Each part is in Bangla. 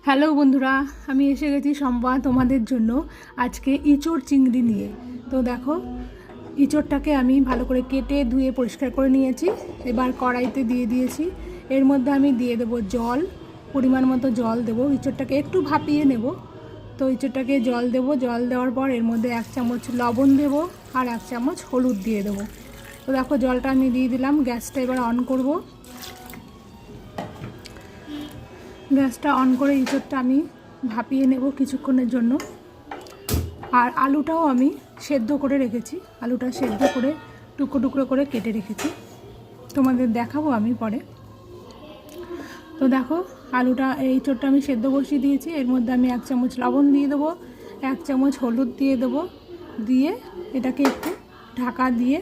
হ্যালো বন্ধুরা, আমি এসে গেছি সম্পা তোমাদের জন্য আজকে ইঁচড় চিংড়ি নিয়ে। তো দেখো, ইঁচড়টাকে আমি ভালো করে কেটে ধুয়ে পরিষ্কার করে নিয়েছি। এবার কড়াইতে দিয়ে দিয়েছি। এর মধ্যে আমি দিয়ে দেবো জল, পরিমাণ মতো জল দেবো। ইঁচড়টাকে একটু ভাপিয়ে নেব। তো ইঁচড়টাকে জল দেবো। জল দেওয়ার পর এর মধ্যে 1 চামচ লবণ দেবো আর 1 চামচ হলুদ দিয়ে দেবো। তো দেখো, জলটা আমি দিয়ে দিলাম। গ্যাসটা এবার অন করব। গ্যাসটা অন করে ইঁচড়টা আমি ভাপিয়ে নেব কিছুক্ষণের জন্য। আর আলুটাও আমি সেদ্ধ করে রেখেছি। আলুটা সেদ্ধ করে টুকরো টুকরো করে কেটে রেখেছি, তোমাদের দেখাবো আমি পরে। তো দেখো, আলুটা ইঁচড়টা আমি সেদ্ধ বসিয়ে দিয়েছি। এর মধ্যে আমি 1 চামচ লবণ দিয়ে দেবো, 1 চামচ হলুদ দিয়ে দেবো। দিয়ে এটাকে একটু ঢাকা দিয়ে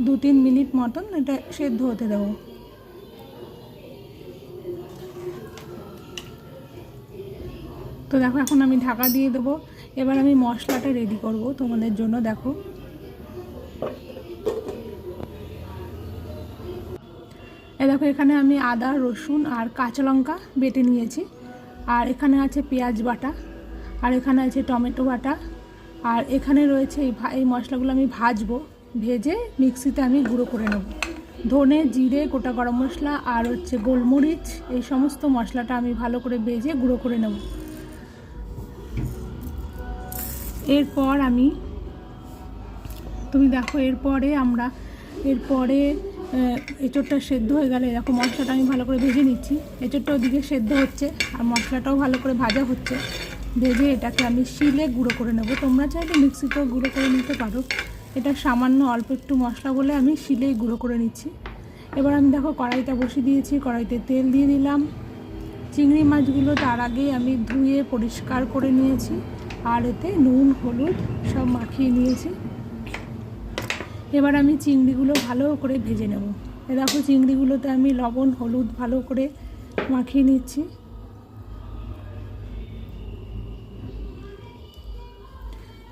2-3 মিনিট মতন এটা সেদ্ধ হতে দেবো। তো দেখো, এখন আমি ঢাকা দিয়ে দেবো। এবার আমি মশলাটা রেডি করব তোমাদের জন্য। দেখো, দেখো এখানে আমি আদা, রসুন আর কাঁচা লঙ্কা বেটে নিয়েছি। আর এখানে আছে পেঁয়াজ বাটা, আর এখানে আছে টমেটো বাটা, আর এখানে রয়েছে এই মশলাগুলো আমি ভাজবো। ভেজে মিক্সিতে আমি গুঁড়ো করে নেব। ধনে, জিরে, গোটা গরম মশলা আর গোলমরিচ, এই সমস্ত মশলাটা আমি ভালো করে ভেজে গুঁড়ো করে নেব। এরপর তুমি দেখো, এরপরে এঁচড়টা সেদ্ধ হয়ে গেলে এরকম মশলাটা আমি ভালো করে ভেজে নিচ্ছি। এঁচড়টা ওদিকে সেদ্ধ হচ্ছে আর মশলাটাও ভালো করে ভাজা হচ্ছে। ভেজে এটাকে আমি শিলে গুঁড়ো করে নেব। তোমরা চাইলে মিক্সিতেও গুঁড়ো করে নিতে পারো। এটা সামান্য অল্প একটু মশলা বলে আমি শিলেই গুঁড়ো করে নিচ্ছি। এবার আমি দেখো কড়াইটা বসিয়ে দিয়েছি। কড়াইতে তেল দিয়ে দিলাম। চিংড়ি মাছগুলো তার আগেই আমি ধুয়ে পরিষ্কার করে নিয়েছি, আর এতে নুন, হলুদ সব মাখিয়ে নিয়েছি। এবার আমি চিংড়িগুলো ভালো করে ভেজে নেব। দেখো, চিংড়িগুলোতে আমি লবণ, হলুদ ভালো করে মাখিয়ে নিচ্ছি।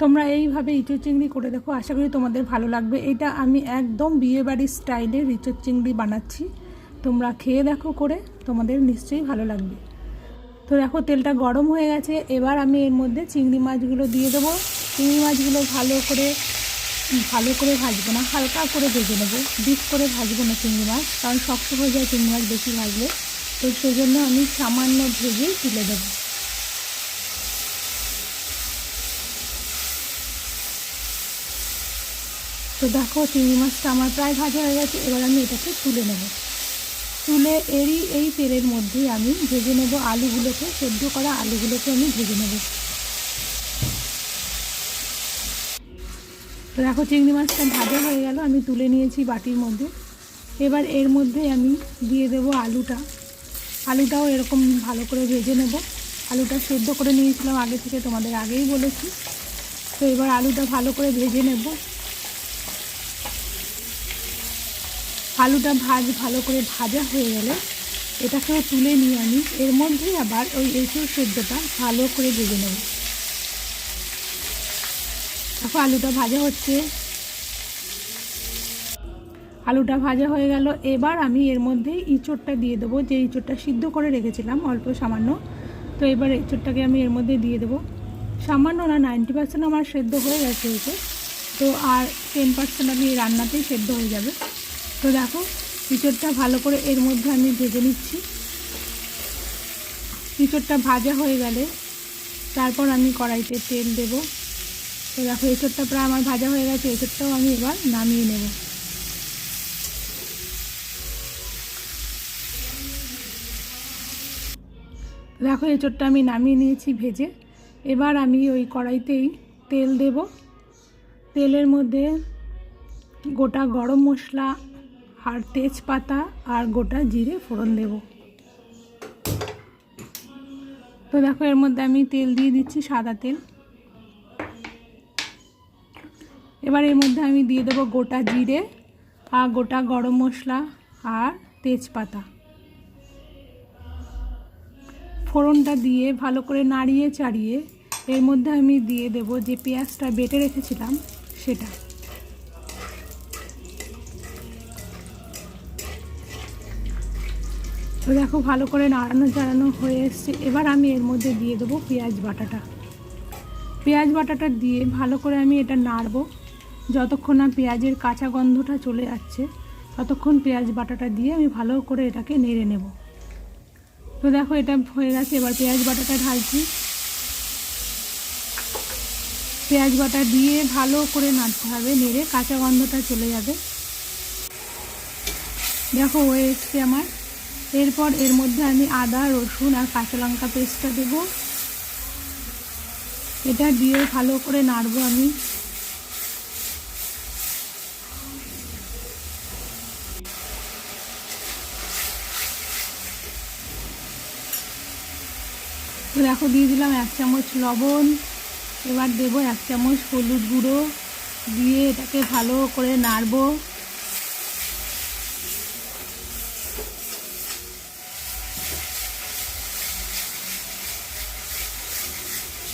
তোমরা এইভাবে ইঁচড় চিংড়ি করে দেখো, আশা করি তোমাদের ভালো লাগবে। এটা আমি একদম বিয়েবাড়ির স্টাইলের ইঁচড় চিংড়ি বানাচ্ছি। তোমরা খেয়ে দেখো করে, তোমাদের নিশ্চয়ই ভালো লাগবে। তো দেখো, তেলটা গরম হয়ে গেছে। এবার আমি এর মধ্যে চিংড়ি মাছগুলো দিয়ে দেবো। চিংড়ি মাছগুলো ভালো করে ভাজবো না, হালকা করে ভেজে নেবো। ডিপ করে ভাজবো না চিংড়ি মাছ, কারণ শক্ত হয়ে যায় চিংড়ি মাছ বেশি ভাজলে। তো সেই জন্য আমি সামান্য ভেজে তুলে দেবো। তো দেখো, চিংড়ি মাছটা আমার প্রায় ভাজা হয়ে গেছে। এবার আমি এটাকে তুলে নেব। তুলে এই তেলের মধ্যেই আমি ভেজে নেব আলুগুলোকে। সেদ্ধ করা আলুগুলোকে আমি ভেজে নেব। তো দেখো, চিংড়ি মাছটা ভাজা হয়ে গেল, আমি তুলে নিয়েছি বাটির মধ্যে। এবার এর মধ্যে আমি দিয়ে দেব আলুটাও এরকম ভালো করে ভেজে নেব। আলুটা সেদ্ধ করে নিয়েছিলাম আগে থেকে, তোমাদের আগেই বলেছি। তো এবার আলুটা ভালো করে ভেজে নেব। আলুটা ভালো করে ভাজা হয়ে গেলে এটাকেও তুলে নিয়ে আমি এর মধ্যেই আবার ওই এঁচড় সেদ্ধটা ভালো করে ভেজে নেব। দেখো, আলুটা ভাজা হচ্ছে। আলুটা ভাজা হয়ে গেল। এবার আমি এর মধ্যে ইঁচড়টা দিয়ে দেবো, যে ইঁচড়টা সিদ্ধ করে রেখেছিলাম অল্প সামান্য। তো এবার ইঁচড়টাকে আমি এর মধ্যে দিয়ে দেবো। সামান্য না, 90% আমার সেদ্ধ হয়ে গেছে এঁচড়। তো আর 10% আমি এই রান্নাতেই সেদ্ধ হয়ে যাবে। তো দেখো, ইঁচড়টা ভালো করে এর মধ্যে আমি ভেজে নিচ্ছি। ইঁচড়টা ভাজা হয়ে গেলে তারপর আমি কড়াইতে তেল দেব। তো দেখো, এঁচড়টা প্রায় আমার ভাজা হয়ে গেছে। এঁচড়টাও আমি এবার নামিয়ে নেব। দেখো, এঁচড়টা আমি নামিয়ে নিয়েছি ভেজে। এবার আমি ওই কড়াইতেই তেল দেব। তেলের মধ্যে গোটা গরম মশলা আর তেজপাতা আর গোটা জিরে ফোড়ন দেব। তো দেখো, এর মধ্যে আমি তেল দিয়ে দিচ্ছি, সাদা তেল। এবার এর মধ্যে আমি দিয়ে দেবো গোটা জিরে আর গোটা গরম মশলা আর তেজপাতা। ফোড়নটা দিয়ে ভালো করে নাড়িয়ে চাড়িয়ে এর মধ্যে আমি দিয়ে দেব যে পেঁয়াজটা বেটে রেখেছিলাম সেটা। তো তো দেখো ভালো করে নাড়ানো চাড়ানো হয়ে এসছে। এবার আমি এর মধ্যে দিয়ে দেবো পেঁয়াজ বাটাটা। পেঁয়াজ বাটাটা দিয়ে ভালো করে আমি এটা নাড়বো যতক্ষণ না পেঁয়াজের কাঁচা গন্ধটা চলে যাচ্ছে, ততক্ষণ পেঁয়াজ বাটাটা দিয়ে আমি ভালো করে এটাকে নেড়ে নেব। তো দেখো এটা হয়ে গেছে। এবার পেঁয়াজ বাটাটা ঢালছি। পেঁয়াজ বাটা দিয়ে ভালো করে নাড়তে হবে, নেড়ে কাঁচা গন্ধটা চলে যাবে। দেখো হয়ে এসছে আমার। এরপর এর মধ্যে আমি আদা রসুন আর কাঁচা লঙ্কা পেস্টটা দেবো। এটা দিয়ে ভালো করে নাড়বো আমি। তো দেখো দিয়ে দিলাম 1 চামচ লবণ। এবার দেবো 1 চামচ হলুদ গুঁড়ো, দিয়ে এটাকে ভালো করে নাড়বো।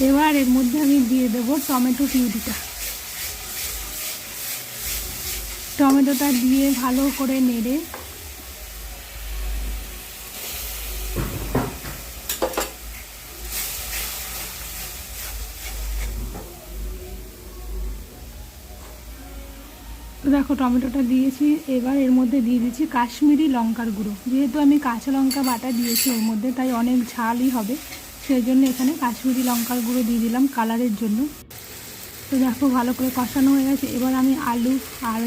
এবার এর মধ্যে আমি দিয়ে দেবো টমেটো পিউরিটা। টমেটোটা দিয়ে ভালো করে নেড়ে দেখো টমেটোটা দিয়েছি। এবার এর মধ্যে দিয়ে দিচ্ছি কাশ্মীরি লঙ্কার গুঁড়ো। যেহেতু আমি কাঁচা লঙ্কা বাটা দিয়েছি এর মধ্যে, তাই অনেক ঝালই হবে, সেই জন্য এখানে কাশ্মীরি লঙ্কার গুঁড়ো দিয়ে দিলাম কালারের জন্য। তো দেখো ভালো করে কষানো হয়ে গেছে। এবার আমি আলু আর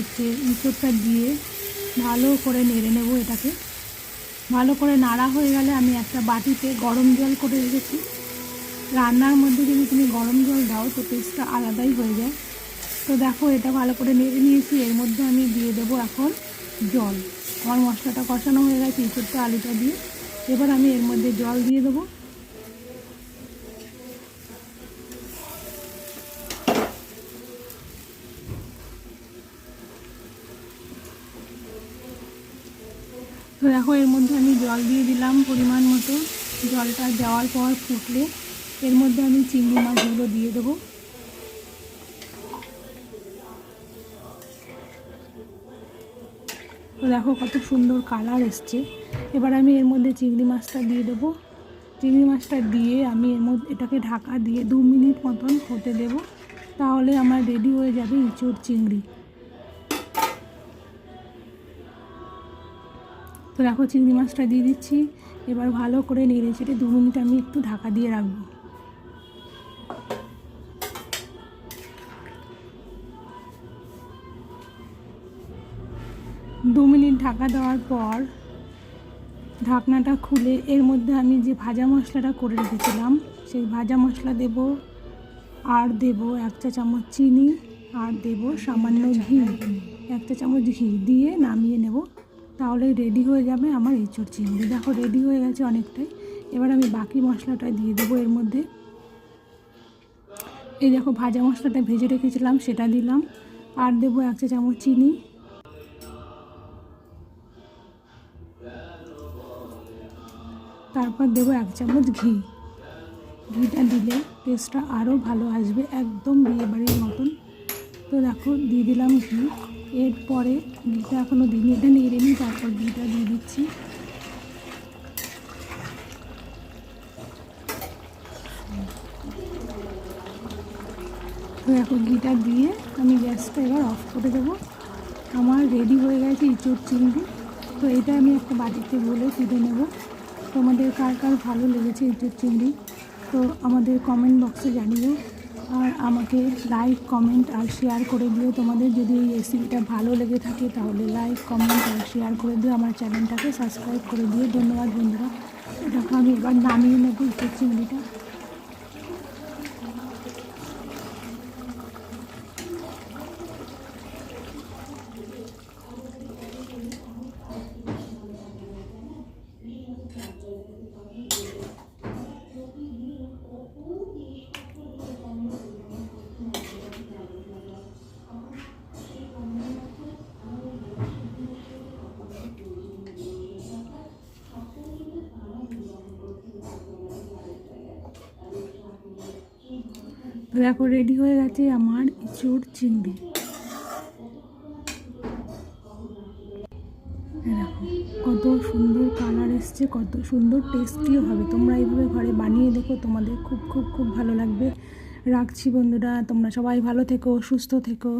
ইঁচড়টা দিয়ে ভালো করে নেড়ে নেব এটাকে। ভালো করে নাড়া হয়ে গেলে আমি একটা বাটিতে গরম জল করে রেখেছি। রান্নার মধ্যে যদি তুমি গরম জল দাও তো টেস্টটা আলাদাই হয়ে যায়। তো দেখো এটা ভালো করে নেড়ে নিয়েছি। এর মধ্যে আমি দিয়ে দেবো এখন জল। আমার মশলাটা কষানো হয়ে গেছে ইঁচড়টা আলুটা দিয়ে। এবার আমি এর মধ্যে জল দিয়ে দেবো। তো দেখো এর মধ্যে আমি জল দিয়ে দিলাম পরিমাণ মতো। জলটা দেওয়ার পর ফুটলে এর মধ্যে আমি চিংড়ি মাছগুলো দিয়ে দেবো। তো দেখো কত সুন্দর কালার এসছে। এবার আমি এর মধ্যে চিংড়ি মাছটা দিয়ে দেবো। চিংড়ি মাছটা দিয়ে আমি এর মধ্যে এটাকে ঢাকা দিয়ে 2 মিনিট মতন হতে দেব। তাহলে আমার রেডি হয়ে যাবে ইঁচড় চিংড়ি। তো দেখো চিংড়ি মাছটা দিয়ে দিচ্ছি। এবার ভালো করে নেড়ে চেড়ে 2 মিনিট আমি একটু ঢাকা দিয়ে রাখবো। দু মিনিট ঢাকা দেওয়ার পর ঢাকনাটা খুলে এর মধ্যে আমি যে ভাজা মশলাটা করে রেখেছিলাম সেই ভাজা মশলা দেব, আর দেব 1 চা চামচ চিনি, আর দেব সামান্য ঘি, 1 চা চামচ ঘি দিয়ে নামিয়ে নেব। তাহলে রেডি হয়ে যাবে আমার ইঁচড় চিংড়ি। দেখো রেডি হয়ে গেছে অনেকটাই। এবার আমি বাকি মশলাটা দিয়ে দেবো এর মধ্যে। এই দেখো ভাজা মশলাটা ভেজে রেখেছিলাম সেটা দিলাম, আর দেবো 1 চা চামচ চিনি, তারপর দেবো 1 চামচ ঘি। ঘিটা দিলে টেস্টটা আরও ভালো আসবে, একদম বিয়েবাড়ির মতন। তো দেখো দিয়ে দিলাম ঘি। এরপরে ঘিটা এখনও দিইনি, এটা নেড়ে নিই, তারপর ঘিটা দিয়ে দিচ্ছি। তো দেখো ঘিটা দিয়ে আমি গ্যাসটা এবার অফ করে দেবো। আমার রেডি হয়ে গেছে ইঁচড় চিংড়ি। তো এটা আমি একটা বাটিতে বলে তুলে নেব। তোমাদের কার কার ভালো লেগেছে ইঁচড় চিংড়ি তো আমাদের কমেন্ট বক্সে জানিও, আর আমাকে লাইক কমেন্ট আর শেয়ার করে দিও। তোমাদের যদি এই রেসিপিটা ভালো লেগে থাকে তাহলে লাইক কমেন্ট আর শেয়ার করে দিও, আমার চ্যানেলটাকে সাবস্ক্রাইব করে দিও। ধন্যবাদ বন্ধুরা। দেখো আমি এবার নামিয়ে নেবো ইঁচড় চিংড়িটা। দেখো রেডি হয়ে গেছে আমার ইঁচড় চিংড়ি। দেখো কত সুন্দর কালার এসছে। এসছে, কত সুন্দর টেস্টিও হবে। তোমরা এইভাবে ঘরে বানিয়ে দেখো, তোমাদের খুব খুব খুব ভালো লাগবে। রাখছি বন্ধুরা, তোমরা সবাই ভালো থেকো, সুস্থ থেকো।